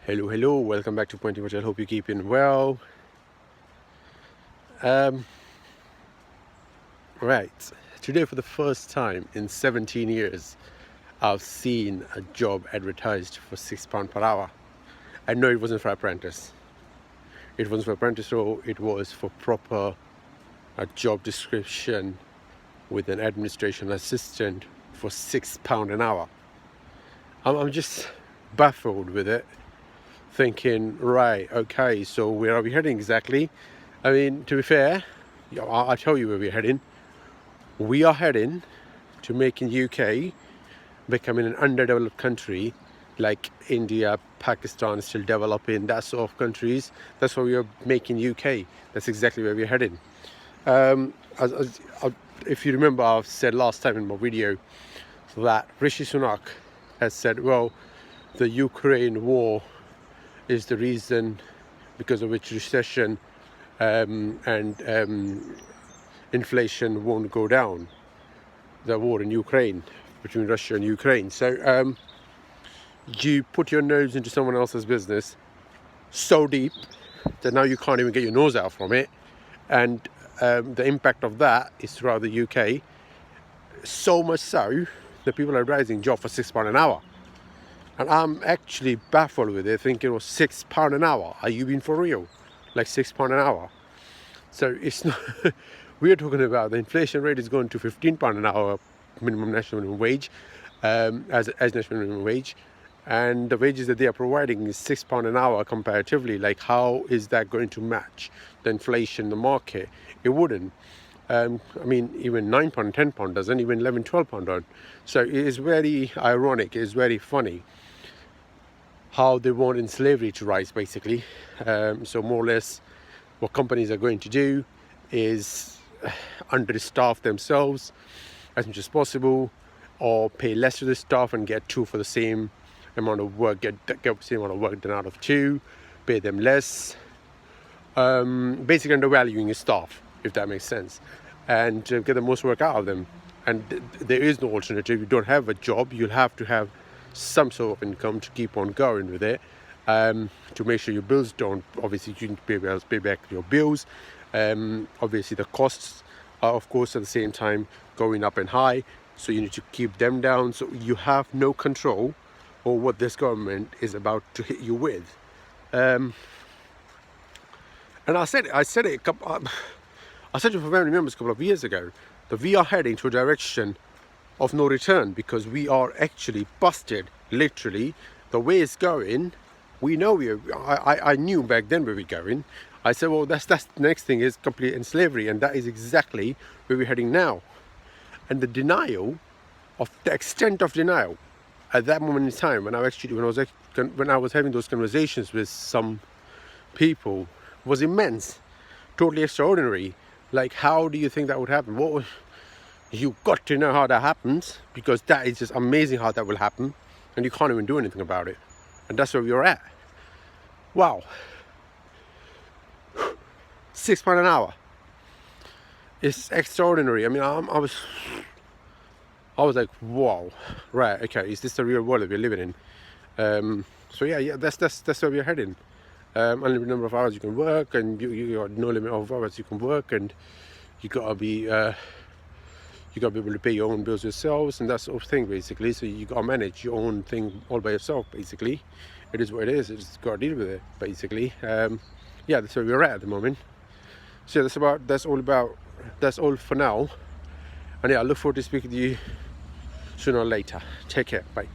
Hello, welcome back to Pointing Hotel. Hope you're keeping well. Right, today for the first time in 17 years, I've seen a job advertised for £6 per hour. I know it wasn't for apprentice. It wasn't for apprentice role, it was for proper a job description with an administration assistant for £6 an hour. I'm just baffled with it. Thinking, right, okay, so where are we heading exactly? I mean, to be fair, I'll tell you where we're heading. We are heading to making UK becoming an underdeveloped country like India, Pakistan, still developing, that sort of countries. That's why we are making UK. That's exactly where we're heading. If you remember, I've said last time in my video that Rishi Sunak has said, well, the Ukraine war is the reason because of which recession and inflation won't go down. The war in Ukraine, between Russia and Ukraine. So you put your nose into someone else's business so deep that now you can't even get your nose out from it. And the impact of that is throughout the UK. So much so that people are advertising job for £6 an hour. And I'm actually baffled with it, thinking it was £6 an hour. Are you being for real? Like £6 an hour? So it's not. We're talking about the inflation rate is going to £15 an hour minimum national minimum wage, as national minimum wage, and the wages that they are providing is £6 an hour comparatively. Like, how is that going to match the inflation in the market? It wouldn't. I mean, even £9, £10 doesn't, even £11, £12 don't. So it is very ironic, it is very funny how they want in slavery to rise, basically. So more or less what companies are going to do is understaff themselves as much as possible, or pay less to the staff and get two for the same amount of work, get the same amount of work done out of two, pay them less, basically undervaluing your staff, if that makes sense, and get the most work out of them. And there is no alternative. You don't have a job, you'll have to have some sort of income to keep on going with it, to make sure your bills don't, obviously you need to pay back your bills. Obviously the costs are, of course, at the same time going up and high, so you need to keep them down. So you have no control over what this government is about to hit you with. And I said it for family members a couple of years ago, that we are heading to a direction of no return, because we are actually busted, literally. The way it's going, we know I knew back then where we're going. I said, well, that's the next thing is complete in slavery, and that is exactly where we're heading now. And the denial, of the extent of denial at that moment in time, when I was having those conversations with some people, was immense, totally extraordinary. Like, how do you think that would happen? You got to know how that happens, because that is just amazing how that will happen, and you can't even do anything about it. And that's where we are at. Wow. £6 an hour. It's extraordinary. I mean, I was like, wow, right, okay, is this the real world that we're living in? So yeah, that's where we're heading. Unlimited number of hours you can work, and you got no limit of hours you can work, and you gotta be able to pay your own bills yourselves and that sort of thing, basically. So you gotta manage your own thing all by yourself, basically. It is what it is. You just gotta deal with it, basically. Yeah, that's where we're at the moment. So that's all for now. And yeah, I look forward to speaking to you sooner or later. Take care. Bye.